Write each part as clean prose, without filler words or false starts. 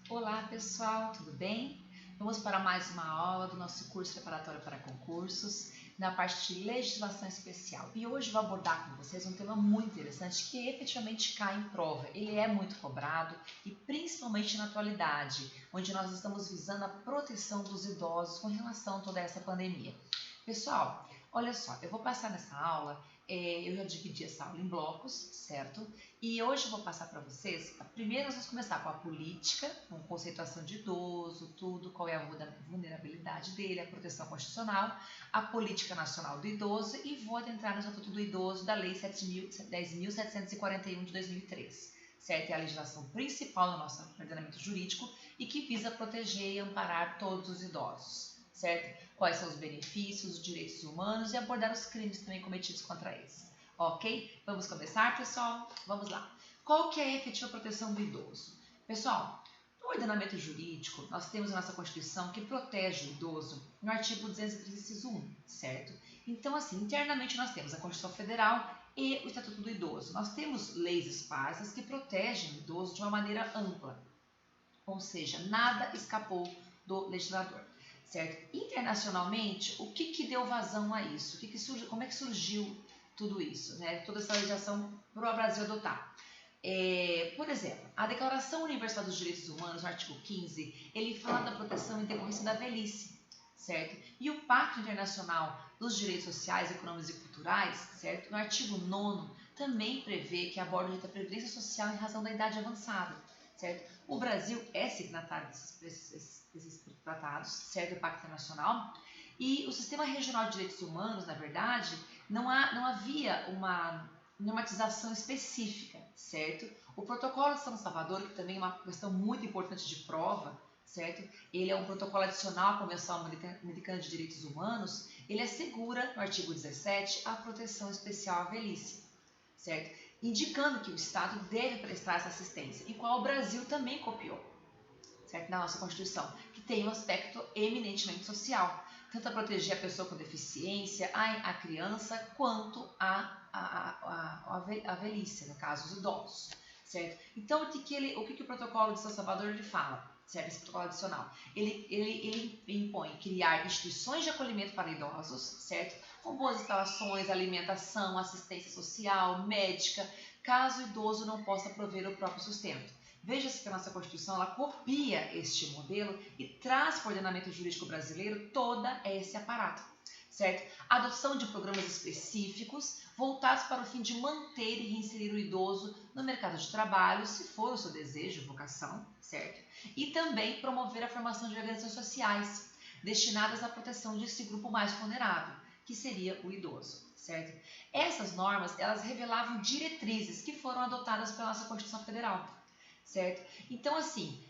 Olá pessoal, tudo bem? Vamos para mais uma aula do nosso curso preparatório para concursos, na parte de legislação especial. E hoje vou abordar com vocês um tema muito interessante que efetivamente cai em prova. Ele é muito cobrado e principalmente na atualidade, onde nós estamos visando a proteção dos idosos com relação a toda essa pandemia. Pessoal, olha só, eu vou passar nessa aula, eu já dividi essa aula em blocos, certo? E hoje eu vou passar para vocês, primeiro nós vamos começar com a política, com conceituação de idoso, tudo, qual é a vulnerabilidade dele, a proteção constitucional, a política nacional do idoso e vou adentrar no Estatuto do Idoso da Lei 10.741 de 2003, certo? É a legislação principal do nosso ordenamento jurídico e que visa proteger e amparar todos os idosos, certo? Quais são os benefícios, os direitos humanos e abordar os crimes também cometidos contra eles. Ok? Vamos começar, pessoal? Vamos lá. Qual que é a efetiva proteção do idoso? Pessoal, no ordenamento jurídico, nós temos a nossa Constituição que protege o idoso no artigo 231, certo? Então, assim, internamente nós temos a Constituição Federal e o Estatuto do Idoso. Nós temos leis esparsas que protegem o idoso de uma maneira ampla, ou seja, nada escapou do legislador. Certo? Internacionalmente, o que deu vazão a isso? Como é que surgiu tudo isso, né? Toda essa legislação para o Brasil adotar? Por exemplo, a Declaração Universal dos Direitos Humanos, no artigo 15, ele fala da proteção em decorrência da velhice, certo? E o Pacto Internacional dos Direitos Sociais, Econômicos e Culturais, certo? No artigo 9, também prevê que aborda o direito à previdência social em razão da idade avançada, certo? O Brasil é signatário desses tratados, certo? Do Pacto Internacional. E o Sistema Regional de Direitos Humanos, na verdade, não havia uma normatização específica, certo? O Protocolo de São Salvador, que também é uma questão muito importante de prova, certo? Ele é um protocolo adicional à Convenção Americana de Direitos Humanos, ele assegura, no artigo 17, a proteção especial à velhice, certo? Indicando que o Estado deve prestar essa assistência, e qual o Brasil também copiou, certo? Na nossa Constituição, que tem um aspecto eminentemente social, tanto a proteger a pessoa com deficiência, a criança, quanto a velhice, no caso, os idosos, certo? Então, o que o Protocolo de São Salvador ele fala, certo? Esse protocolo adicional, ele impõe criar instituições de acolhimento para idosos, certo? Com boas instalações, alimentação, assistência social, médica, caso o idoso não possa prover o próprio sustento. Veja-se que a nossa Constituição ela copia este modelo e traz para o ordenamento jurídico brasileiro todo esse aparato, certo? A adoção de programas específicos voltados para o fim de manter e reinserir o idoso no mercado de trabalho, se for o seu desejo, vocação, certo? E também promover a formação de organizações sociais destinadas à proteção desse grupo mais vulnerável, que seria o idoso, certo? Essas normas, elas revelavam diretrizes que foram adotadas pela nossa Constituição Federal, certo? Então, assim,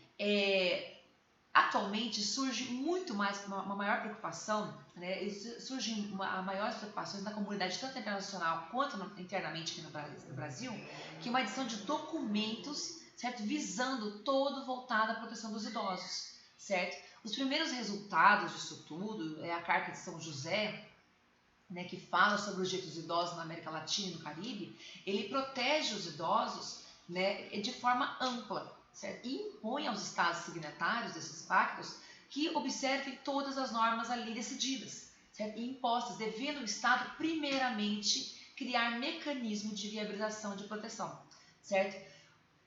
atualmente surge muito mais, uma maior preocupação, né? Surgem maiores preocupações na comunidade, tanto internacional quanto internamente aqui no Brasil, que é uma edição de documentos, certo? Visando todo voltado à proteção dos idosos, certo? Os primeiros resultados disso tudo é a Carta de São José, né, que fala sobre os direitos dos idosos na América Latina e no Caribe. Ele protege os idosos, né, de forma ampla, certo? E impõe aos estados signatários desses pactos que observem todas as normas ali decididas, certo? E impostas, devendo o Estado primeiramente criar mecanismo de viabilização de proteção, certo?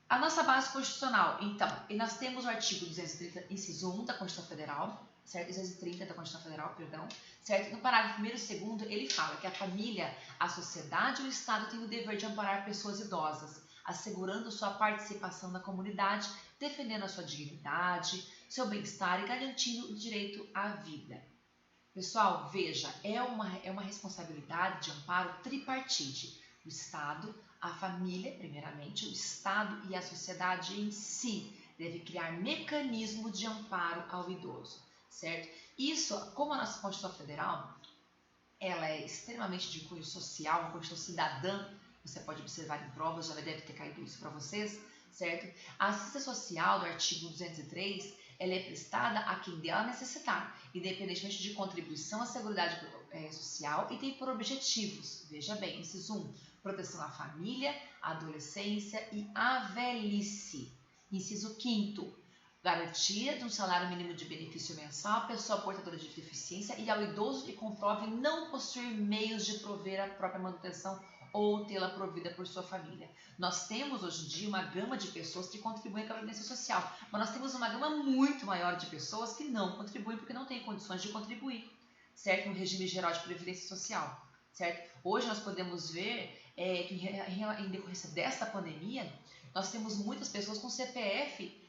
A nossa base constitucional, então, e nós temos o artigo 230, inciso 1 da Constituição Federal, certo? 230 da Constituição Federal, perdão, certo? No parágrafo 1º e 2º, ele fala que a família, a sociedade e o Estado têm o dever de amparar pessoas idosas, assegurando sua participação na comunidade, defendendo a sua dignidade, seu bem-estar e garantindo o direito à vida. Pessoal, veja, é uma responsabilidade de amparo tripartite. O Estado, a família, primeiramente, o Estado e a sociedade em si devem criar mecanismo de amparo ao idoso, certo? Isso, como a nossa Constituição Federal, ela é extremamente de cunho social, uma Constituição cidadã, você pode observar em provas, já deve ter caído isso para vocês, certo? A assistência social do artigo 203, ela é prestada a quem dela necessitar, independentemente de contribuição à Seguridade Social e tem por objetivos, veja bem, inciso 1, proteção à família, à adolescência e à velhice. Inciso 5º, garantia de um salário mínimo de benefício mensal à pessoa portadora de deficiência e ao idoso que comprove não possuir meios de prover a própria manutenção ou tê-la provida por sua família. Nós temos hoje em dia uma gama de pessoas que contribuem com a previdência social, mas nós temos uma gama muito maior de pessoas que não contribuem porque não têm condições de contribuir, certo? No regime geral de previdência social, certo? Hoje nós podemos ver que em decorrência desta pandemia, nós temos muitas pessoas com CPF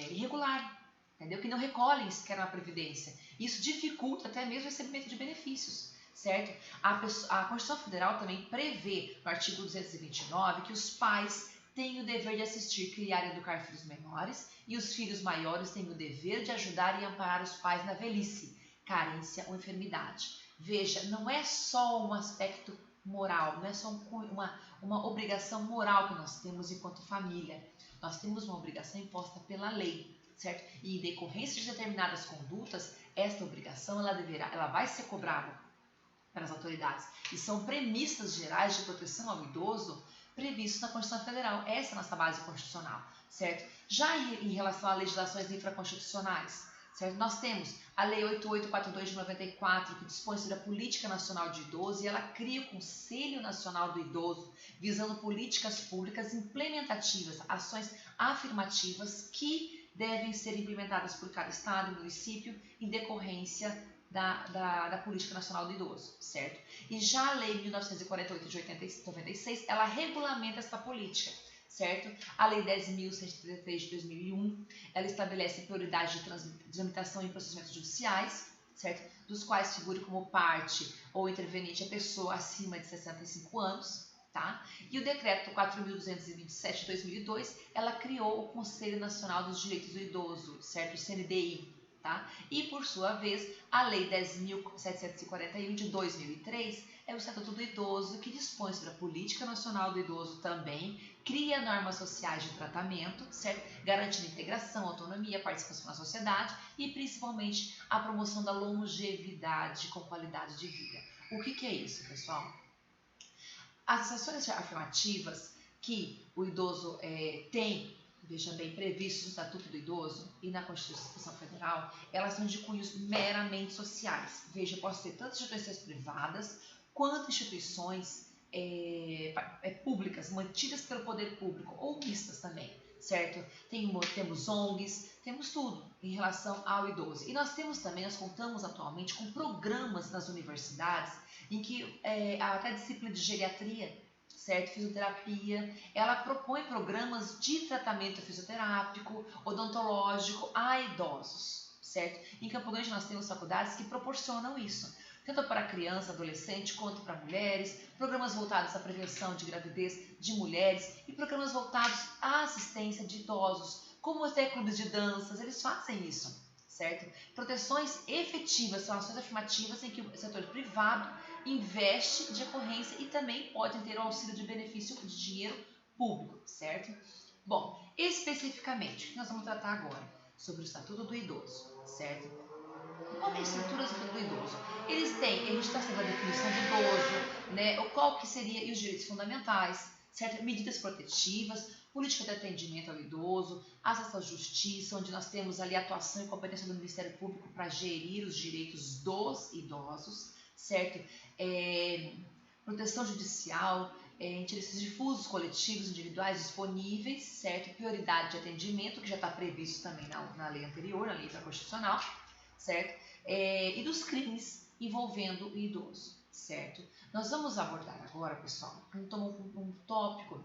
irregular, entendeu? Que não recolhem sequer uma previdência. Isso dificulta até mesmo o recebimento de benefícios, certo? A Constituição Federal também prevê, no artigo 229, que os pais têm o dever de assistir, criar e educar filhos menores e os filhos maiores têm o dever de ajudar e amparar os pais na velhice, carência ou enfermidade. Veja, não é só um aspecto moral, não é só uma obrigação moral que nós temos enquanto família. Nós temos uma obrigação imposta pela lei, certo? E em decorrência de determinadas condutas, esta obrigação ela vai ser cobrada pelas autoridades. E são premissas gerais de proteção ao idoso previstos na Constituição Federal. Essa é a nossa base constitucional, certo? Já em relação a legislações infraconstitucionais, certo? Nós temos a Lei 8842 de 94, que dispõe sobre a Política Nacional de Idoso, e ela cria o Conselho Nacional do Idoso, visando políticas públicas implementativas, ações afirmativas que devem ser implementadas por cada estado e município em decorrência da Política Nacional do Idoso, certo? E já a Lei 1948 de 96, ela regulamenta essa política, certo? A Lei 10.133 de 2001, ela estabelece prioridade de tramitação em procedimentos judiciais, certo? Dos quais figure como parte ou interveniente a pessoa acima de 65 anos, tá? E o Decreto 4.227 de 2002, ela criou o Conselho Nacional dos Direitos do Idoso, certo? O CNDI, tá? E, por sua vez, a Lei 10.741 de 2003 é o Estatuto do Idoso, que dispõe sobre a Política Nacional do Idoso também, cria normas sociais de tratamento, certo? Garantindo integração, autonomia, participação na sociedade e, principalmente, a promoção da longevidade com qualidade de vida. O que é isso, pessoal? As ações afirmativas que o idoso tem, veja bem, previstos no Estatuto do Idoso e na Constituição Federal, elas são de cunhos meramente sociais. Veja, posso ter tanto instituições privadas quanto instituições públicas, mantidas pelo poder público, ou mistas também, certo? Temos ONGs, temos tudo em relação ao idoso. E nós contamos atualmente com programas nas universidades em que até a disciplina de geriatria, certo? Fisioterapia, ela propõe programas de tratamento fisioterápico, odontológico a idosos, certo? Em Campo Grande nós temos faculdades que proporcionam isso, tanto para criança, adolescente, quanto para mulheres, programas voltados à prevenção de gravidez de mulheres e programas voltados à assistência de idosos, como até clubes de danças, eles fazem isso, certo? Proteções efetivas são ações afirmativas em que o setor privado investe de ocorrência e também pode ter o auxílio de benefício de dinheiro público, certo? Bom, especificamente, o que nós vamos tratar agora? Sobre o Estatuto do Idoso, certo? Qual é a estrutura do Estatuto do Idoso? A gente está sabendo a definição de idoso, né? Qual que seria e os direitos fundamentais, certo? Medidas protetivas, política de atendimento ao idoso, acesso à justiça, onde nós temos ali a atuação e competência do Ministério Público para gerir os direitos dos idosos, certo? Proteção judicial, interesses difusos, coletivos, individuais disponíveis, certo? Prioridade de atendimento, que já está previsto também na lei anterior, na lei constitucional, certo? E dos crimes envolvendo o idoso, certo? Nós vamos abordar agora, pessoal, um tópico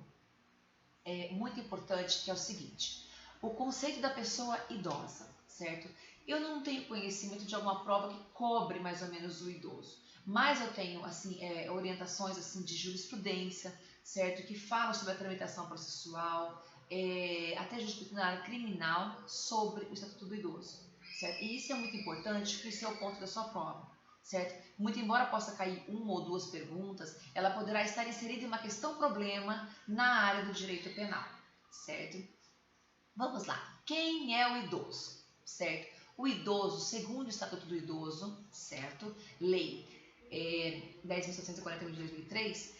muito importante, que é o seguinte: o conceito da pessoa idosa, certo? Eu não tenho conhecimento de alguma prova que cobre mais ou menos o idoso, mas eu tenho assim, orientações assim, de jurisprudência, certo? Que falam sobre a tramitação processual, até jurisprudência criminal sobre o Estatuto do Idoso, certo? E isso é muito importante, porque isso é o ponto da sua prova, certo? Muito embora possa cair uma ou duas perguntas, ela poderá estar inserida em uma questão-problema na área do direito penal, certo? Vamos lá. Quem é o idoso, certo? O idoso, segundo o Estatuto do Idoso, certo? Lei 10.741 de 2003,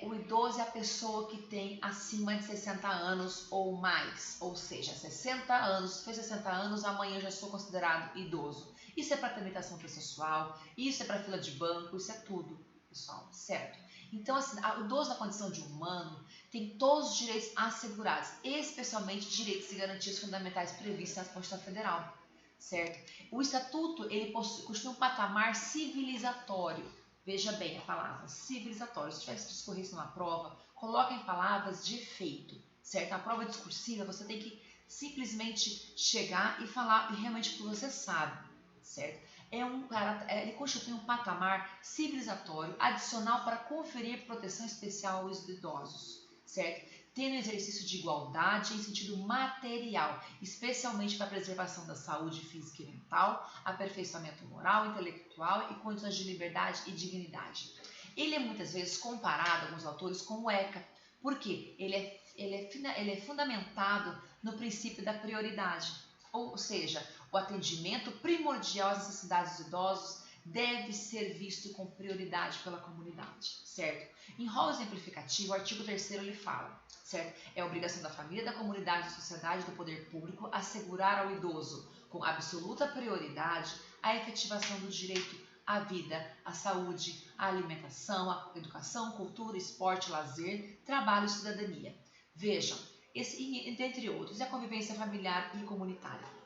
o idoso é a pessoa que tem acima de 60 anos ou mais, ou seja, 60 anos, fez 60 anos, amanhã eu já sou considerado idoso. Isso é para tramitação processual, isso é para fila de banco, isso é tudo, pessoal, certo? Então, assim, o idoso na condição de humano tem todos os direitos assegurados, especialmente direitos e garantias fundamentais previstos na Constituição Federal, certo? O Estatuto, ele constitui um patamar civilizatório. Veja bem a palavra civilizatório. Se tivesse discorrer isso numa prova, coloca em palavras de efeito, certo? A prova discursiva, você tem que simplesmente chegar e falar realmente o que você sabe, certo? Ele constitui um patamar civilizatório adicional para conferir proteção especial aos idosos, certo? Tendo exercício de igualdade em sentido material, especialmente para a preservação da saúde física e mental, aperfeiçoamento moral, intelectual e condições de liberdade e dignidade. Ele é muitas vezes comparado, alguns autores, com o ECA, porque ele é fundamentado no princípio da prioridade, ou seja, o atendimento primordial às necessidades dos idosos deve ser visto com prioridade pela comunidade, certo? Em rol exemplificativo, o artigo 3º ele fala, certo? É obrigação da família, da comunidade, da sociedade e do poder público assegurar ao idoso, com absoluta prioridade, a efetivação do direito à vida, à saúde, à alimentação, à educação, cultura, esporte, lazer, trabalho e cidadania. Vejam, entre outros, e a convivência familiar e comunitária.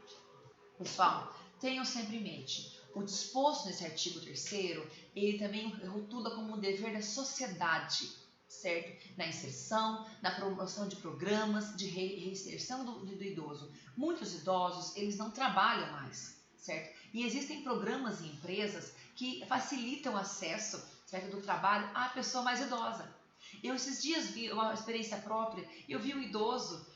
Pessoal, tenham sempre em mente, o disposto nesse artigo 3º, ele também rotula como um dever da sociedade, certo? Na inserção, na promoção de programas de reinserção do idoso. Muitos idosos, eles não trabalham mais, certo? E existem programas e empresas que facilitam o acesso, certo, do trabalho à pessoa mais idosa. Eu esses dias vi uma experiência própria, eu vi um idoso,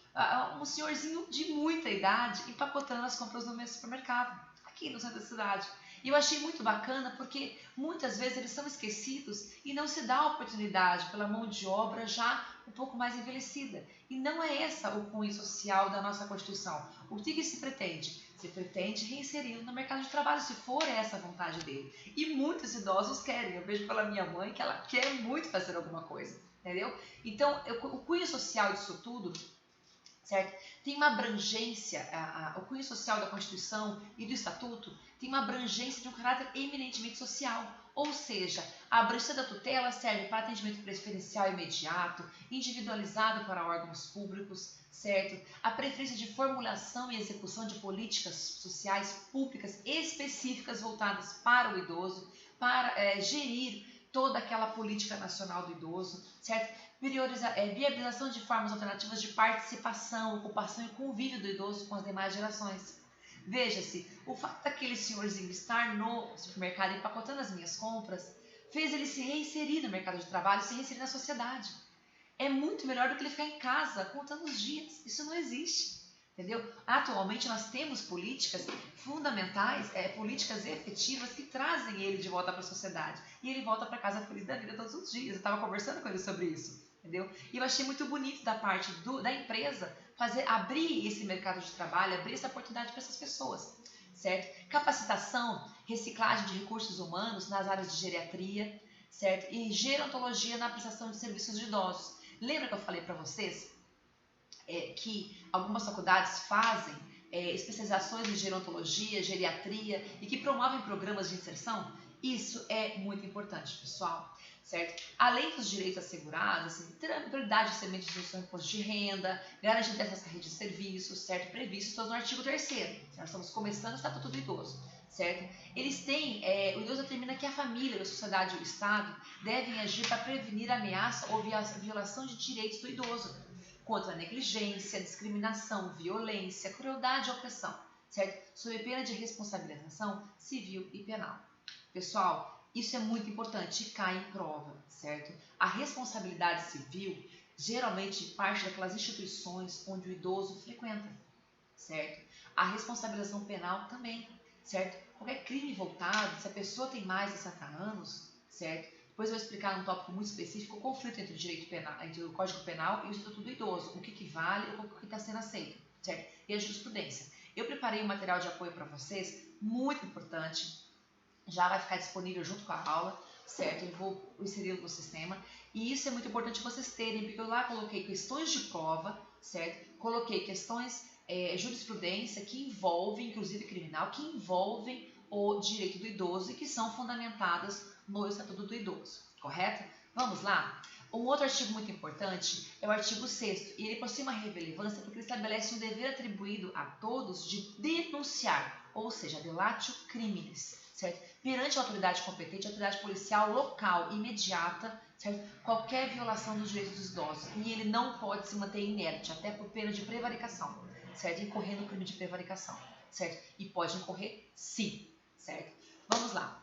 um senhorzinho de muita idade, empacotando as compras no meu supermercado, aqui no centro da cidade. E eu achei muito bacana porque muitas vezes eles são esquecidos e não se dá a oportunidade pela mão de obra já um pouco mais envelhecida. E não é essa o cunho social da nossa Constituição. O que se pretende? Se pretende reinseri-lo no mercado de trabalho, se for essa a vontade dele. E muitos idosos querem. Eu vejo pela minha mãe que ela quer muito fazer alguma coisa, entendeu? Então, o cunho social disso tudo, certo? Tem uma abrangência, o cunho social da Constituição e do Estatuto tem uma abrangência de um caráter eminentemente social, ou seja, a abrangência da tutela serve para atendimento preferencial imediato, individualizado para órgãos públicos, certo? A preferência de formulação e execução de políticas sociais públicas específicas voltadas para o idoso, para gerir toda aquela política nacional do idoso, certo? Viabilização de formas alternativas de participação, ocupação e convívio do idoso com as demais gerações. Veja-se, o fato daquele senhorzinho estar no supermercado empacotando as minhas compras fez ele se reinserir no mercado de trabalho, se reinserir na sociedade. É muito melhor do que ele ficar em casa contando os dias. Isso não existe. Entendeu? Atualmente nós temos políticas fundamentais, políticas efetivas que trazem ele de volta para a sociedade. E ele volta para casa feliz da vida todos os dias. Eu estava conversando com ele sobre isso. Entendeu? E eu achei muito bonito da parte da empresa abrir esse mercado de trabalho, abrir essa oportunidade para essas pessoas, certo? Capacitação, reciclagem de recursos humanos nas áreas de geriatria, certo? E gerontologia na prestação de serviços de idosos. Lembra que eu falei para vocês que algumas faculdades fazem especializações em gerontologia, geriatria e que promovem programas de inserção? Isso é muito importante, pessoal. Certo? Além dos direitos assegurados, assim, terá prioridade de recebimento de instrução de imposto de renda, garantia de acesso à rede de serviços, certo? Previstos todos no artigo 3º. Nós estamos começando o Estatuto do Idoso, certo? Eles têm, o idoso determina que a família, a sociedade e o Estado devem agir para prevenir a ameaça ou violação de direitos do idoso, contra a negligência, discriminação, violência, crueldade e opressão, certo? Sob pena de responsabilização civil e penal. Pessoal, isso é muito importante e cai em prova, certo? A responsabilidade civil geralmente parte daquelas instituições onde o idoso frequenta, certo? A responsabilização penal também, certo? Qualquer crime voltado, se a pessoa tem mais de 60 anos, certo? Depois eu vou explicar num tópico muito específico o conflito entre o direito penal, entre o Código Penal e o Estatuto do Idoso, o que vale e o que está sendo aceito, certo? E a jurisprudência. Eu preparei um material de apoio para vocês, muito importante, já vai ficar disponível junto com a aula, certo? Eu vou inseri-lo no sistema. E isso é muito importante vocês terem, porque eu lá coloquei questões de prova, certo? Coloquei questões, jurisprudência que envolvem, inclusive criminal, que envolvem o direito do idoso e que são fundamentadas no Estatuto do Idoso, correto? Vamos lá? Um outro artigo muito importante é o artigo 6º, e ele possui uma relevância porque ele estabelece um dever atribuído a todos de denunciar, ou seja, delatio criminis, certo? Perante a autoridade competente, a autoridade policial local, imediata, certo? Qualquer violação dos direitos dos idosos. E ele não pode se manter inerte, até por pena de prevaricação, certo? Incorrer no crime de prevaricação, certo? E pode incorrer sim, certo? Vamos lá.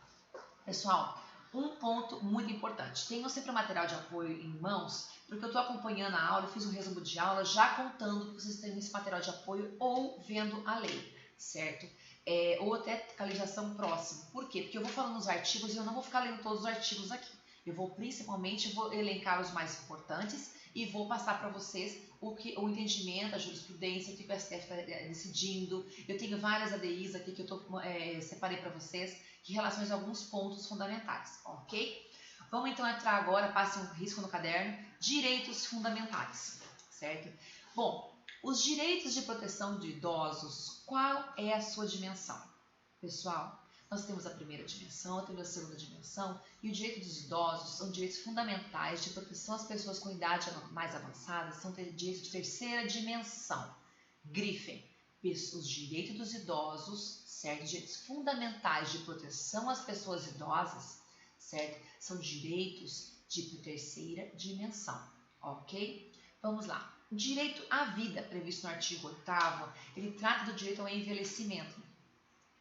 Pessoal, um ponto muito importante. Tenham sempre o material de apoio em mãos, porque eu estou acompanhando a aula, eu fiz um resumo de aula já contando que vocês têm esse material de apoio ou vendo a lei, certo? Ou até a legislação próxima. Por quê? Porque eu vou falando os artigos e eu não vou ficar lendo todos os artigos aqui. Eu vou principalmente elencar os mais importantes e vou passar para vocês o entendimento, a jurisprudência, o que o STF está decidindo. Eu tenho várias ADIs aqui que eu separei para vocês que relacionam a alguns pontos fundamentais, ok? Vamos então entrar agora, passe um risco no caderno, direitos fundamentais, certo? Bom, os direitos de proteção de idosos, qual é a sua dimensão? Pessoal, nós temos a primeira dimensão, temos a segunda dimensão, e o direito dos idosos são direitos fundamentais de proteção às pessoas com idade mais avançada, são direitos de terceira dimensão. Grifem, os direitos dos idosos, certo? Direitos fundamentais de proteção às pessoas idosas, certo? São direitos de terceira dimensão, ok? Vamos lá. O direito à vida, previsto no artigo 8º, ele trata do direito ao envelhecimento.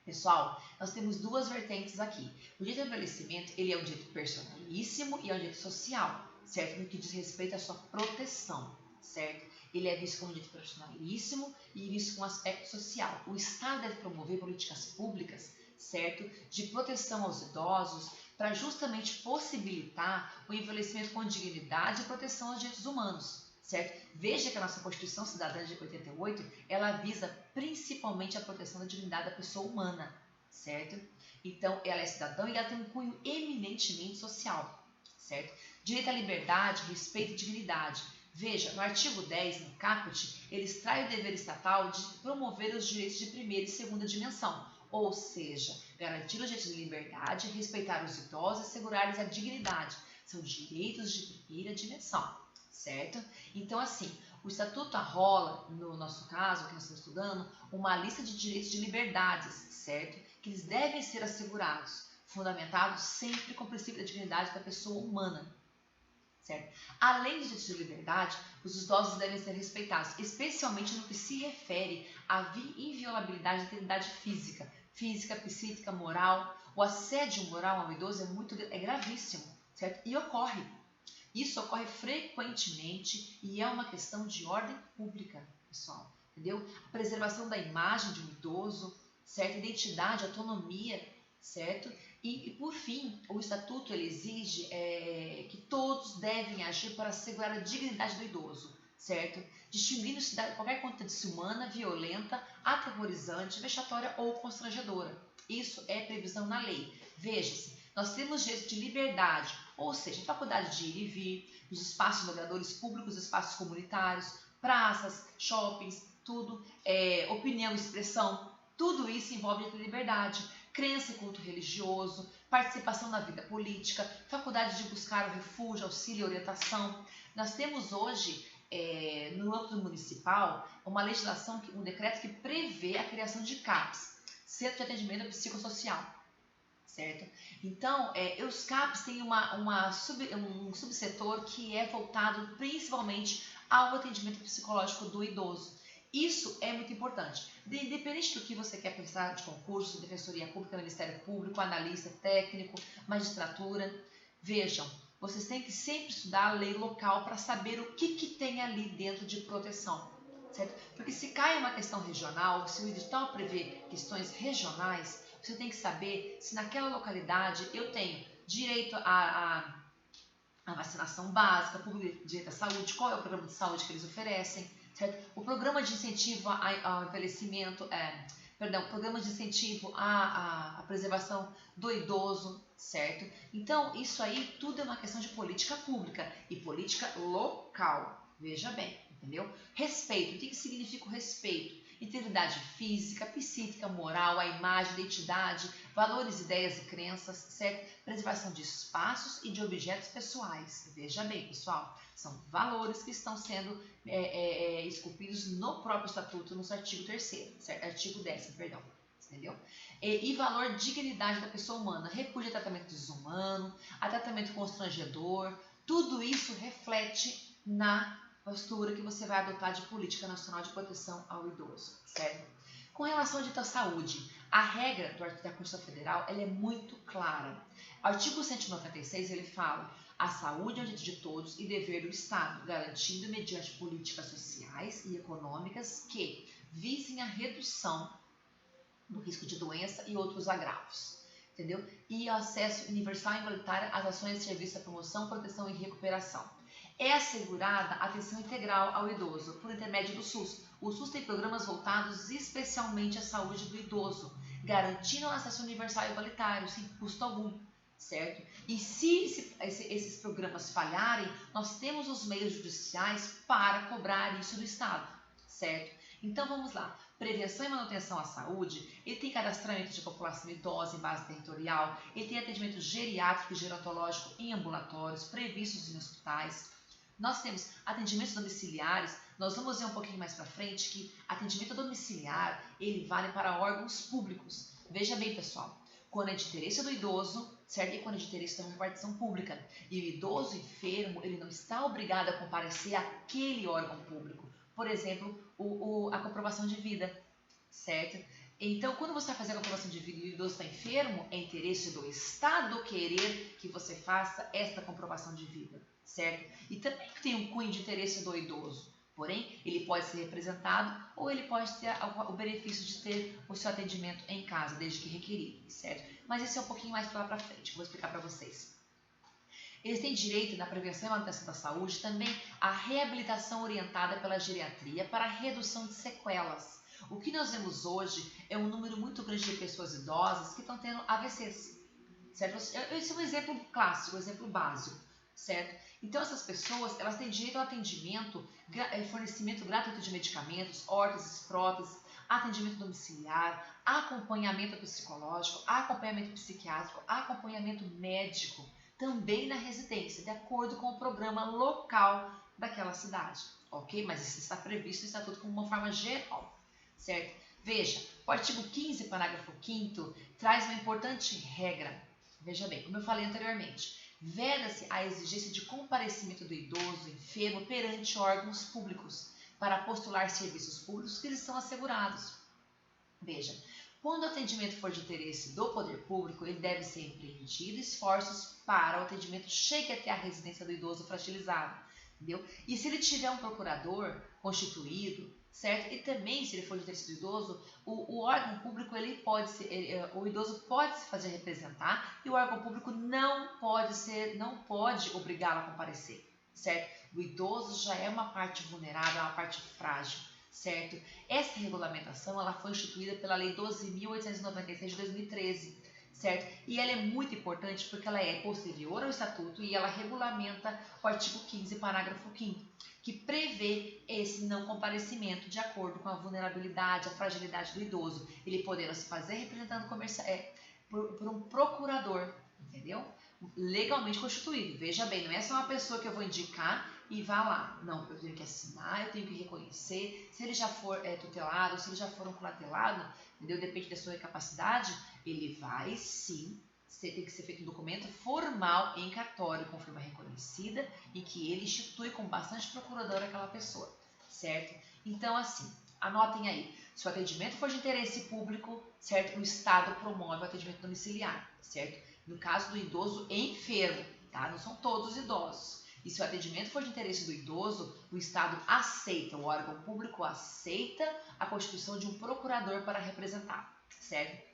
Pessoal, nós temos duas vertentes aqui. O direito ao envelhecimento, ele é um direito personalíssimo e é um direito social, certo? No que diz respeito à sua proteção, certo? Ele é visto como um direito personalíssimo e visto com aspecto social. O Estado deve promover políticas públicas, certo? De proteção aos idosos para justamente possibilitar o envelhecimento com dignidade e proteção aos direitos humanos. Certo? Veja que a nossa Constituição Cidadã de 88, ela visa principalmente a proteção da dignidade da pessoa humana, certo? Então, ela é cidadã e ela tem um cunho eminentemente social, certo? Direito à liberdade, respeito e dignidade. Veja, no artigo 10, no caput, ele extrai o dever estatal de promover os direitos de primeira e segunda dimensão, ou seja, garantir os direitos de liberdade, respeitar os idosos e assegurar-lhes a dignidade. São direitos de primeira dimensão. Certo? Então, assim, o Estatuto arrola, no nosso caso, que nós estamos estudando, uma lista de direitos de liberdades, certo? Que eles devem ser assegurados, fundamentados sempre com o princípio da dignidade da pessoa humana, certo? Além dos direitos de liberdade, os idosos devem ser respeitados, especialmente no que se refere à inviolabilidade da integridade física, psíquica, moral. O assédio moral ao idoso é gravíssimo, certo? E ocorre. Isso ocorre frequentemente e é uma questão de ordem pública, pessoal, entendeu? A preservação da imagem de um idoso, certo? Identidade, autonomia, certo? E por fim, o Estatuto ele exige que todos devem agir para assegurar a dignidade do idoso, certo? Distinguindo-se de qualquer conduta desumana, violenta, aterrorizante, vexatória ou constrangedora. Isso é previsão na lei. Veja-se, nós temos direito de liberdade, ou seja, faculdade de ir e vir, os espaços logradores públicos, espaços comunitários, praças, shoppings, tudo, opinião e expressão, tudo isso envolve direito de liberdade, crença e culto religioso, participação na vida política, faculdade de buscar o refúgio, auxílio e orientação. Nós temos hoje, no âmbito municipal, uma legislação, um decreto que prevê a criação de CAPs, Centro de Atendimento Psicossocial. Certo? Então, os CAPs têm um subsetor que é voltado principalmente ao atendimento psicológico do idoso. Isso é muito importante. Independente do que você quer prestar de concurso, defensoria pública, Ministério Público, analista técnico, magistratura, vejam, vocês têm que sempre estudar a lei local para saber o que tem ali dentro de proteção. Certo? Porque se cai uma questão regional, se o edital prevê questões regionais, você tem que saber se naquela localidade eu tenho direito à vacinação básica, público direito à saúde, qual é o programa de saúde que eles oferecem, certo? O programa de incentivo ao envelhecimento, programas de incentivo à preservação do idoso, certo? Então, isso aí tudo é uma questão de política pública e política local, veja bem, entendeu? Respeito, o que significa o respeito? Integridade física, psíquica, moral, a imagem, identidade, valores, ideias e crenças, certo? Preservação de espaços e de objetos pessoais. Veja bem, pessoal, são valores que estão sendo esculpidos no próprio Estatuto, no seu artigo 3º, certo? Artigo 10º, perdão. Entendeu? E valor, dignidade da pessoa humana, repúdio a tratamento desumano, a tratamento constrangedor, tudo isso reflete na postura que você vai adotar de política nacional de proteção ao idoso, certo? Com relação à dita saúde, a regra da Constituição Federal ela é muito clara. O artigo 196 ele fala: a saúde é um direito de todos e dever do Estado, garantindo mediante políticas sociais e econômicas que visem a redução do risco de doença e outros agravos, entendeu? E acesso universal e igualitário às ações de serviço à promoção, proteção e recuperação. É assegurada atenção integral ao idoso por intermédio do SUS. O SUS tem programas voltados especialmente à saúde do idoso, garantindo o acesso universal e igualitário, sem custo algum, certo? E se esses programas falharem, nós temos os meios judiciais para cobrar isso do Estado, certo? Então vamos lá. Prevenção e manutenção à saúde, ele tem cadastramento de população idosa em base territorial, ele tem atendimento geriátrico e gerontológico em ambulatórios, previstos em hospitais. Nós temos atendimentos domiciliares, nós vamos ver um pouquinho mais para frente que atendimento domiciliar, ele vale para órgãos públicos. Veja bem, pessoal, quando é de interesse do idoso, certo? E quando é de interesse da repartição pública. E o idoso enfermo, ele não está obrigado a comparecer àquele órgão público. Por exemplo, a comprovação de vida, certo? Então, quando você vai fazer a comprovação de vida e o idoso está enfermo, é interesse do Estado querer que você faça esta comprovação de vida, certo? E também tem um cunho de interesse do idoso, porém, ele pode ser representado ou ele pode ter o benefício de ter o seu atendimento em casa, desde que requerido, certo? Mas esse é um pouquinho mais para lá para frente, que eu vou explicar para vocês. Eles têm direito, na prevenção e manutenção da saúde, também à reabilitação orientada pela geriatria para a redução de sequelas. O que nós vemos hoje é um número muito grande de pessoas idosas que estão tendo AVCs, certo? Esse é um exemplo clássico, um exemplo básico, certo? Então, essas pessoas, elas têm direito ao atendimento, fornecimento gratuito de medicamentos, órteses, próteses, atendimento domiciliar, acompanhamento psicológico, acompanhamento psiquiátrico, acompanhamento médico, também na residência, de acordo com o programa local daquela cidade, ok? Mas isso está previsto no Estatuto como uma forma geral, certo? Veja, o artigo 15, parágrafo 5º, traz uma importante regra. Veja bem, como eu falei anteriormente, veda-se a exigência de comparecimento do idoso enfermo perante órgãos públicos para postular serviços públicos que lhes são assegurados. Veja, quando o atendimento for de interesse do poder público, ele deve ser empreendido esforços para o atendimento chegue até a residência do idoso fragilizado, entendeu? E se ele tiver um procurador constituído, certo? E também, se ele for de interesse do idoso, o órgão público, ele pode ser, o idoso pode se fazer representar e o órgão público não pode obrigá-lo a comparecer, certo? O idoso já é uma parte vulnerável, é uma parte frágil, certo? Essa regulamentação ela foi instituída pela Lei 12.896 de 2013, certo? E ela é muito importante porque ela é posterior ao Estatuto e ela regulamenta o artigo 15, parágrafo 5º, que prevê esse não comparecimento de acordo com a vulnerabilidade, a fragilidade do idoso, ele podendo se fazer representando por um procurador, entendeu? Legalmente constituído. Veja bem, não é só uma pessoa que eu vou indicar e vá lá. Não, eu tenho que assinar, eu tenho que reconhecer. Se ele já for tutelado, se ele já for um culatelado, entendeu? Depende da sua capacidade, ele vai sim, tem que ser feito um documento formal em cartório, com firma reconhecida, e que ele institui com bastante procurador aquela pessoa, certo? Então, assim, anotem aí, se o atendimento for de interesse público, certo? O Estado promove o atendimento domiciliar, certo? No caso do idoso enfermo, tá? Não são todos idosos. E se o atendimento for de interesse do idoso, o Estado aceita, o órgão público aceita a constituição de um procurador para representar, certo?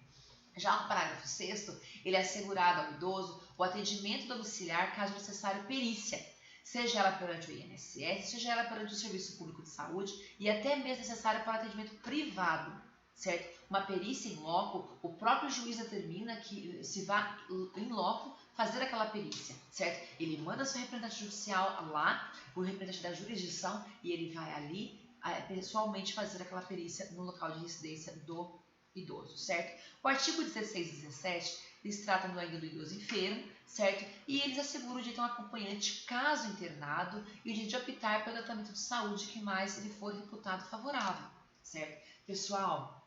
Já no parágrafo 6º, ele é assegurado ao idoso o atendimento domiciliar caso necessário perícia, seja ela perante o INSS, seja ela perante o Serviço Público de Saúde e até mesmo necessário para atendimento privado, certo? Uma perícia em loco, o próprio juiz determina que se vá em loco fazer aquela perícia, certo? Ele manda seu representante judicial lá, o representante da jurisdição, e ele vai ali pessoalmente fazer aquela perícia no local de residência do idoso, certo? O artigo 16 e 17, eles tratam ainda do idoso enfermo, certo? E eles asseguram o direito a um acompanhante caso internado e o direito de optar pelo tratamento de saúde que mais ele for reputado favorável, certo? Pessoal,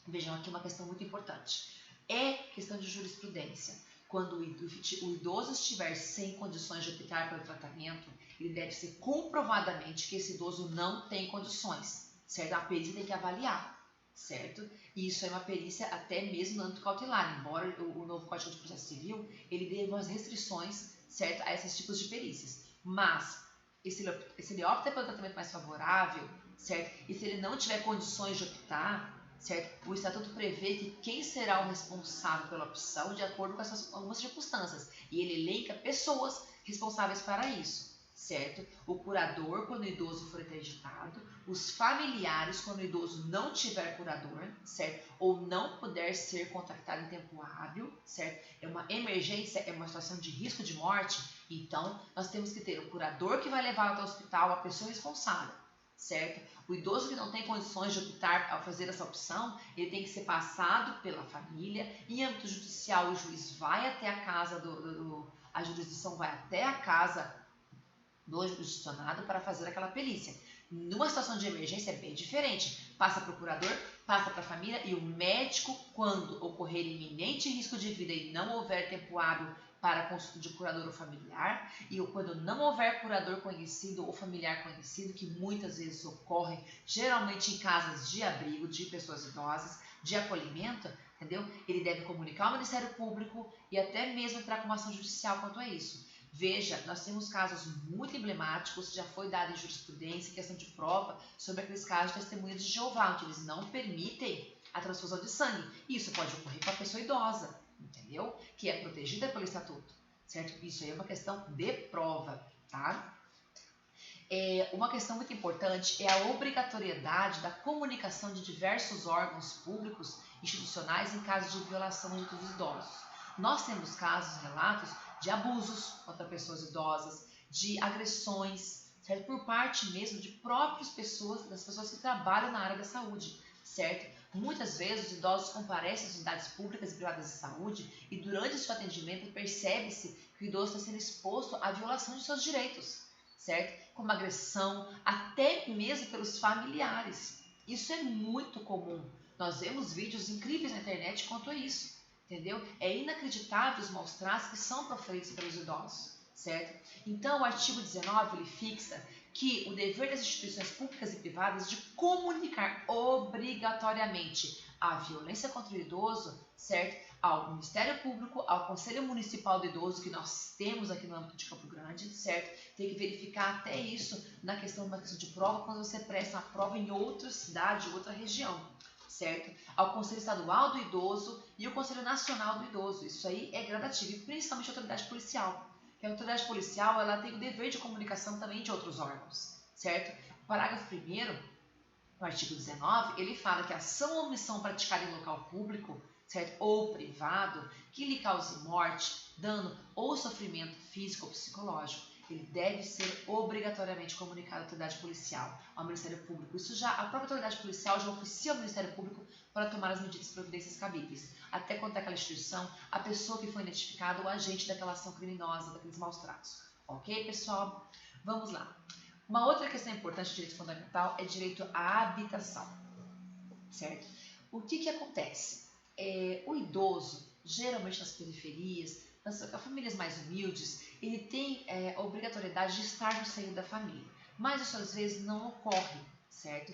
vejam aqui uma questão muito importante. É questão de jurisprudência. Quando o idoso estiver sem condições de optar pelo tratamento, ele deve ser comprovadamente que esse idoso não tem condições, certo? A perícia tem que avaliar, certo? E isso é uma perícia até mesmo no âmbito cautelar, embora o novo Código de Processo Civil, ele dê umas restrições, certo, a esses tipos de perícias. Mas, se ele opta pelo tratamento mais favorável, certo? E se ele não tiver condições de optar, certo? O Estatuto prevê que quem será o responsável pela opção de acordo com algumas circunstâncias. E ele elenca pessoas responsáveis para isso, certo? O curador, quando o idoso for interditado, os familiares, quando o idoso não tiver curador, certo? Ou não puder ser contactado em tempo hábil, certo? É uma emergência, é uma situação de risco de morte, então nós temos que ter o curador que vai levar até o hospital, a pessoa responsável, certo? O idoso que não tem condições de optar ao fazer essa opção, ele tem que ser passado pela família. Em âmbito judicial, o juiz vai até a casa a jurisdição vai até a casa do jurisdicionado para fazer aquela perícia. Numa situação de emergência é bem diferente. Passa para o curador, passa para a família e o médico, quando ocorrer iminente risco de vida e não houver tempo hábil para a consulta de curador ou familiar, e quando não houver curador conhecido ou familiar conhecido, que muitas vezes ocorre, geralmente em casas de abrigo de pessoas idosas, de acolhimento, entendeu? Ele deve comunicar ao Ministério Público e até mesmo entrar com uma ação judicial quanto a isso. Veja, nós temos casos muito emblemáticos, já foi dada em jurisprudência, questão de prova, sobre aqueles casos de testemunhas de Jeová, onde eles não permitem a transfusão de sangue. Isso pode ocorrer com a pessoa idosa, entendeu? Que é protegida pelo Estatuto, certo? Isso aí é uma questão de prova, tá? Uma questão muito importante é a obrigatoriedade da comunicação de diversos órgãos públicos institucionais em caso de violação dos direitos dos idosos. Nós temos casos, relatos de abusos contra pessoas idosas, de agressões, certo? Por parte mesmo de próprias pessoas, das pessoas que trabalham na área da saúde, certo? Muitas vezes os idosos comparecem às unidades públicas e privadas de saúde e durante o seu atendimento percebe-se que o idoso está sendo exposto à violação de seus direitos, certo? Como agressão, até mesmo pelos familiares. Isso é muito comum. Nós vemos vídeos incríveis na internet quanto a isso, entendeu? É inacreditável os maus tratos que são proferidos pelos idosos, certo? Então, o artigo 19, ele fixa que o dever das instituições públicas e privadas de comunicar obrigatoriamente a violência contra o idoso, certo? Ao Ministério Público, ao Conselho Municipal do Idoso, que nós temos aqui no âmbito de Campo Grande, certo? Tem que verificar até isso na questão de uma questão de prova, quando você presta a prova em outra cidade, outra região, certo? Ao Conselho Estadual do Idoso e o Conselho Nacional do Idoso. Isso aí é gradativo, e principalmente a autoridade policial. Que a autoridade policial, ela tem o dever de comunicação também de outros órgãos, certo? O parágrafo 1º, no artigo 19, ele fala que a ação ou omissão praticada em local público, certo? Ou privado, que lhe cause morte, dano ou sofrimento físico ou psicológico, ele deve ser obrigatoriamente comunicado à autoridade policial, ao Ministério Público. Isso já, a própria autoridade policial já oficia ao Ministério Público para tomar as medidas e providências cabíveis, até quanto àquela instituição, a pessoa que foi identificada, o agente daquela ação criminosa, daqueles maus tratos. Ok, pessoal? Vamos lá. Uma outra questão importante de direito fundamental é direito à habitação, certo? O que acontece? O idoso, geralmente nas periferias, nas famílias mais humildes, ele tem a obrigatoriedade de estar no seio da família, mas isso às vezes não ocorre, certo?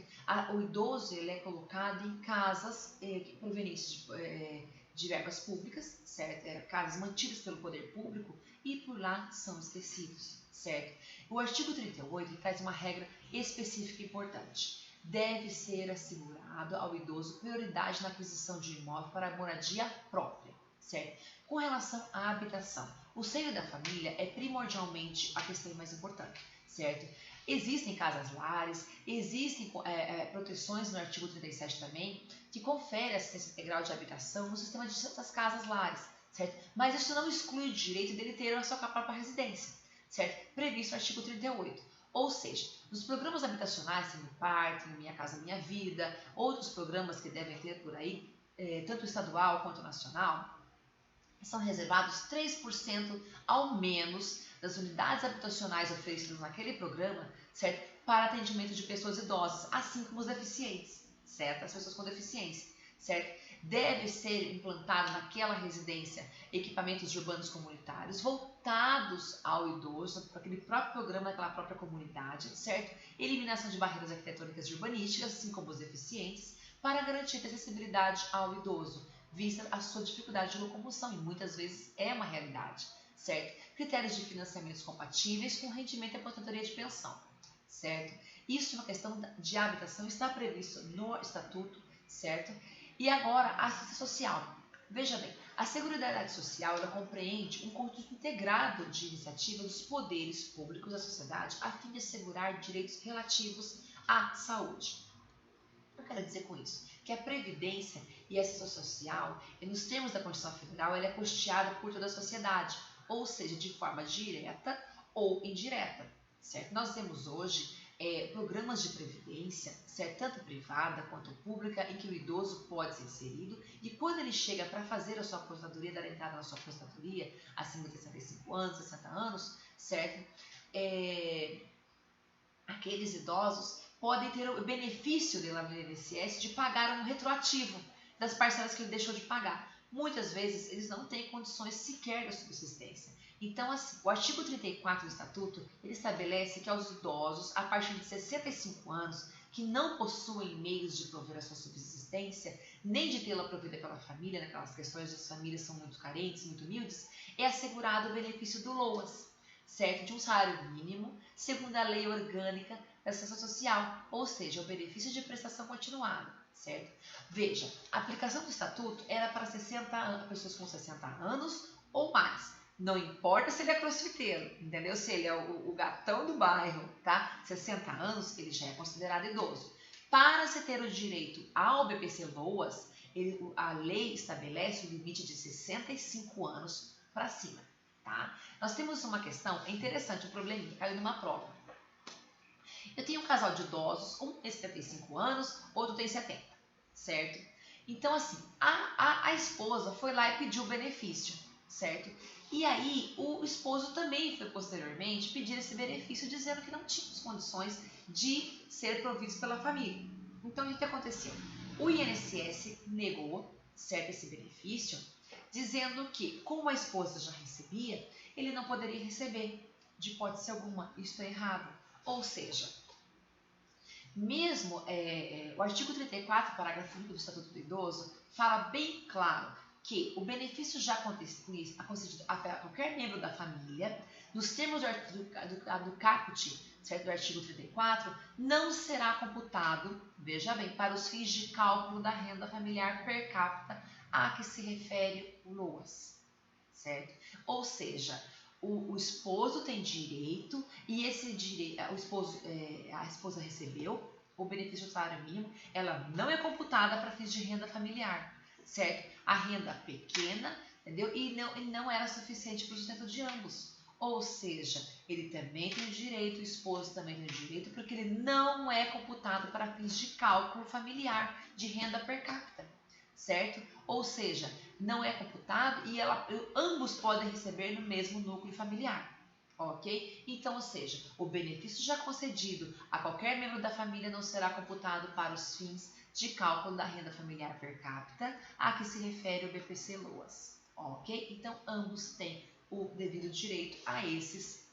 O idoso ele é colocado em casas provenientes de verbas públicas, certo? Casas mantidas pelo poder público e por lá são esquecidos, certo? O artigo 38 ele traz uma regra específica e importante. Deve ser assegurado ao idoso prioridade na aquisição de imóvel para a moradia própria, certo? Com relação à habitação, o seio da família é primordialmente a questão mais importante, certo? Existem casas-lares, existem proteções no artigo 37 também, que confere assistência integral de habitação no sistema das casas-lares, certo? Mas isso não exclui o direito dele ter a sua própria residência, certo? Previsto no artigo 38. Ou seja, nos programas habitacionais, tem o PAR, tem o Minha Casa Minha Vida, outros programas que devem ter por aí, tanto estadual quanto nacional, são reservados 3% ao menos das unidades habitacionais oferecidas naquele programa, certo? Para atendimento de pessoas idosas, assim como os deficientes, certo? As pessoas com deficiência, certo? Deve ser implantado naquela residência equipamentos urbanos comunitários voltados ao idoso, para aquele próprio programa daquela própria comunidade, certo? Eliminação de barreiras arquitetônicas e urbanísticas, assim como os deficientes, para garantir a acessibilidade ao idoso, vista a sua dificuldade de locomoção, e muitas vezes é uma realidade, certo? Critérios de financiamentos compatíveis com rendimento e aposentadoria de pensão, certo? Isso, na questão de habitação, está previsto no Estatuto, certo? E agora, a assistência social. Veja bem, a Seguridade Social ela compreende um conjunto integrado de iniciativas dos poderes públicos da sociedade a fim de assegurar direitos relativos à saúde. O que eu quero dizer com isso? Que a Previdência e a assistência social, nos termos da Constituição Federal, ela é custeada por toda a sociedade, ou seja, de forma direta ou indireta, certo? Nós temos hoje programas de previdência, certo? Tanto privada quanto pública, em que o idoso pode ser inserido e quando ele chega para fazer a sua aposentadoria, dar entrada na sua aposentadoria, acima de 65 anos, 60 anos, certo? Aqueles idosos podem ter o benefício lá no INSS de pagar um retroativo das parcelas que ele deixou de pagar. Muitas vezes eles não têm condições sequer de subsistência. Então, assim, o artigo 34 do Estatuto, ele estabelece que aos idosos, a partir de 65 anos, que não possuem meios de prover a sua subsistência, nem de tê-la provida pela família, naquelas questões das famílias são muito carentes, muito humildes, é assegurado o benefício do LOAS, certo? De um salário mínimo, segundo a lei orgânica da assistência social, ou seja, o benefício de prestação continuada, certo? Veja, a aplicação do Estatuto era para pessoas com 60 anos ou mais. Não importa se ele é crossfiteiro, entendeu? Se ele é o gatão do bairro, tá? 60 anos, ele já é considerado idoso. Para se ter o direito ao BPC LOAS, a lei estabelece o limite de 65 anos para cima, tá? Nós temos uma questão, é interessante, um probleminha, caiu numa prova. Eu tenho um casal de idosos, um tem 75 anos, outro tem 70, certo? Então, assim, a esposa foi lá e pediu o benefício, certo? E aí, o esposo também foi posteriormente pedir esse benefício, dizendo que não tinha as condições de ser providos pela família. Então, o que aconteceu? O INSS negou, certo, esse benefício, dizendo que, como a esposa já recebia, ele não poderia receber, de hipótese alguma. Isso é errado. Ou seja, mesmo o artigo 34, parágrafo único do Estatuto do Idoso, fala bem claro que o benefício já concedido a qualquer membro da família, nos termos do caput, certo, do artigo 34, não será computado, veja bem, para os fins de cálculo da renda familiar per capita a que se refere o LOAS, certo? Ou seja, o esposo tem direito e esse direito, a esposa recebeu o benefício do salário mínimo, ela não é computada para fins de renda familiar, certo? A renda pequena, entendeu? E não era suficiente para o sustento de ambos. Ou seja, ele também tem o direito, o esposo também tem o direito, porque ele não é computado para fins de cálculo familiar de renda per capita, certo? Ou seja, não é computado e ambos podem receber no mesmo núcleo familiar, ok? Então, ou seja, o benefício já concedido a qualquer membro da família não será computado para os fins de cálculo da renda familiar per capita a que se refere o BPC LOAS, ok? Então, ambos têm o devido direito a esse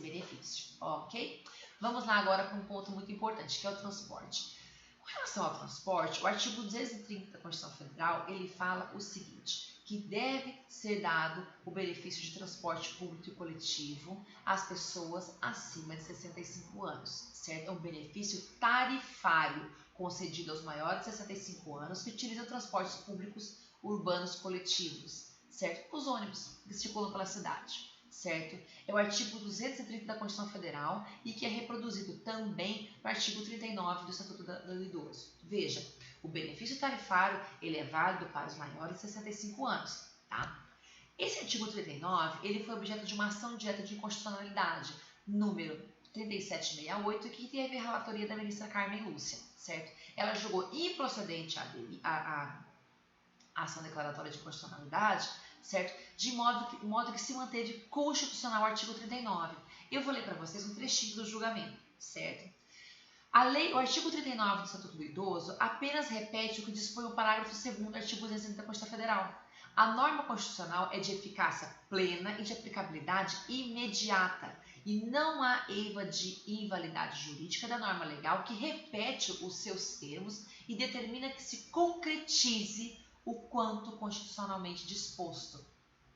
benefício, ok? Vamos lá agora para um ponto muito importante, que é o transporte. Com relação ao transporte, o artigo 230 da Constituição Federal, ele fala o seguinte, que deve ser dado o benefício de transporte público e coletivo às pessoas acima de 65 anos, certo? É um benefício tarifário concedido aos maiores de 65 anos que utilizam transportes públicos urbanos coletivos, certo? Os ônibus que circulam pela cidade, certo? É o artigo 230 da Constituição Federal e que é reproduzido também no artigo 39 do Estatuto do Idoso. Veja, o benefício tarifário ele é válido para os maiores de 65 anos, tá? Esse artigo 39 ele foi objeto de uma ação direta de inconstitucionalidade, número 3768, que teve a relatoria da ministra Carmen Lúcia, certo? Ela julgou improcedente a ação declaratória de inconstitucionalidade, certo? De modo que se manteve constitucional o artigo 39. Eu vou ler para vocês um trechinho do julgamento, certo? O artigo 39 do Estatuto do Idoso apenas repete o que dispõe o parágrafo 2º do artigo 230 da Constituição Federal. A norma constitucional é de eficácia plena e de aplicabilidade imediata, e não há eiva de invalidade jurídica da norma legal que repete os seus termos e determina que se concretize o quanto constitucionalmente disposto,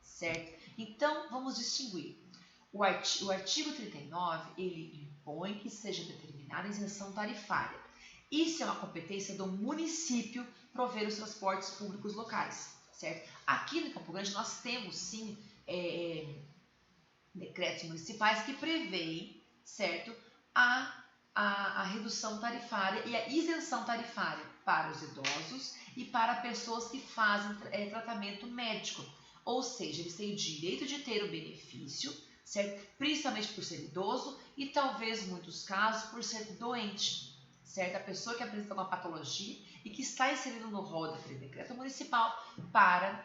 certo? Então, vamos distinguir. O artigo 39, ele impõe que seja determinada a isenção tarifária. Isso é uma competência do município prover os transportes públicos locais, certo? Aqui no Campo Grande nós temos, sim, decretos municipais que prevêem, certo, a redução tarifária e a isenção tarifária para os idosos e para pessoas que fazem tratamento médico. Ou seja, eles têm o direito de ter o benefício, certo? Principalmente por ser idoso e talvez, em muitos casos, por ser doente, certo? A pessoa que apresenta uma patologia e que está inserido no rol daquele decreto municipal para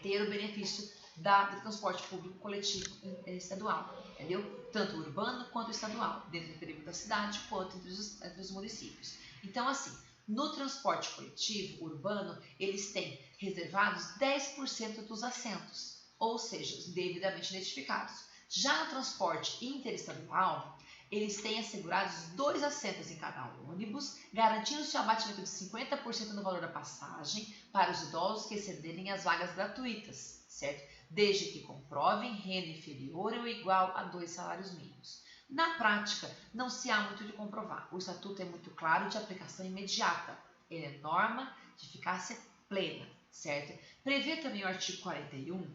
ter o benefício do transporte público coletivo estadual, entendeu? Tanto urbano quanto estadual, dentro do perímetro da cidade quanto entre os municípios. Então, assim, no transporte coletivo urbano, eles têm reservados 10% dos assentos, ou seja, os devidamente identificados. Já no transporte interestadual, eles têm assegurados 2 assentos em cada ônibus, garantindo-se o abatimento de 50% no valor da passagem para os idosos que excederem as vagas gratuitas, certo? Desde que comprovem renda inferior ou igual a 2 salários mínimos. Na prática, não se há muito de comprovar. O Estatuto é muito claro de aplicação imediata. Ele é norma de eficácia plena, certo? Prevê também o artigo 41,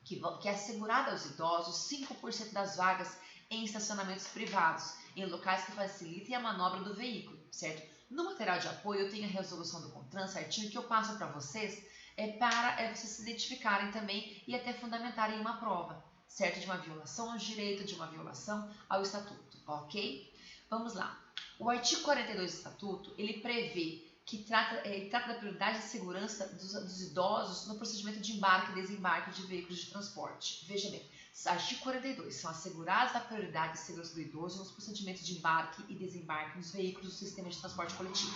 que é assegurado aos idosos 5% das vagas em estacionamentos privados, em locais que facilitem a manobra do veículo, certo? No material de apoio eu tenho a resolução do CONTRAN certinho que eu passo para vocês para vocês se identificarem também e até fundamentarem uma prova, certo? De uma violação ao direito, de uma violação ao Estatuto, ok? Vamos lá. O artigo 42 do Estatuto, ele prevê que trata da prioridade de segurança dos idosos no procedimento de embarque e desembarque de veículos de transporte. Veja bem, artigo 42, são asseguradas a prioridade de segurança do idoso nos procedimentos de embarque e desembarque nos veículos do sistema de transporte coletivo.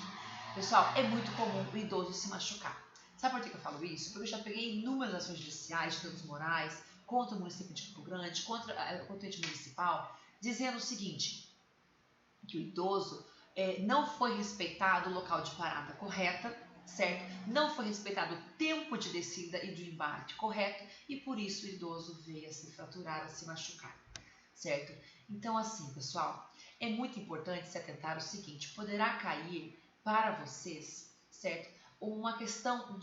Pessoal, é muito comum o idoso se machucar. Sabe por que eu falo isso? Porque eu já peguei inúmeras ações judiciais de danos morais contra o município de Campo Grande, contra o ente municipal, dizendo o seguinte, que o idoso não foi respeitado o local de parada correta, certo? Não foi respeitado o tempo de descida e de embarque correto e por isso o idoso veio a se fraturar, a se machucar, certo? Então assim, pessoal, é muito importante se atentar ao seguinte, poderá cair para vocês, certo? Uma questão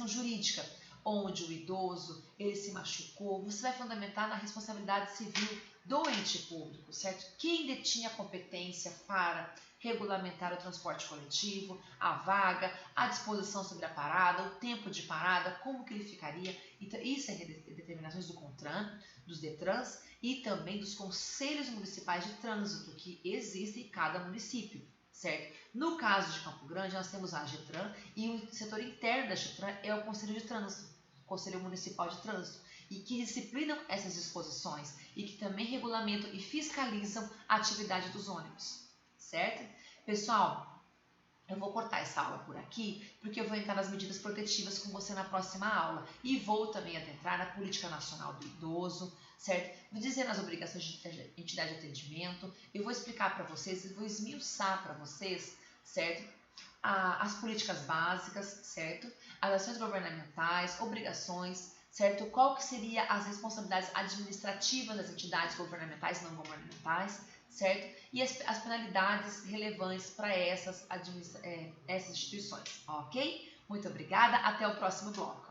jurídica, onde o idoso ele se machucou, você vai fundamentar na responsabilidade civil do ente público, certo? Quem detinha a competência para regulamentar o transporte coletivo, a vaga, a disposição sobre a parada, o tempo de parada, como que ele ficaria. Então, isso é determinações do CONTRAN, dos DETRANS e também dos conselhos municipais de trânsito que existem em cada município, certo? No caso de Campo Grande, nós temos a AGETRAN e o setor interno da AGETRAN é o Conselho de Trânsito, Conselho Municipal de Trânsito, e que disciplinam essas disposições e que também regulamentam e fiscalizam a atividade dos ônibus, certo? Pessoal, eu vou cortar essa aula por aqui, porque eu vou entrar nas medidas protetivas com você na próxima aula e vou também adentrar na Política Nacional do Idoso, certo? Vou dizer as obrigações de entidade de atendimento, eu vou explicar para vocês e vou esmiuçar para vocês, certo? As políticas básicas, certo? As ações governamentais, obrigações, certo? Qual que seria as responsabilidades administrativas das entidades governamentais e não governamentais, certo? E as penalidades relevantes para essas instituições, ok? Muito obrigada, até o próximo bloco.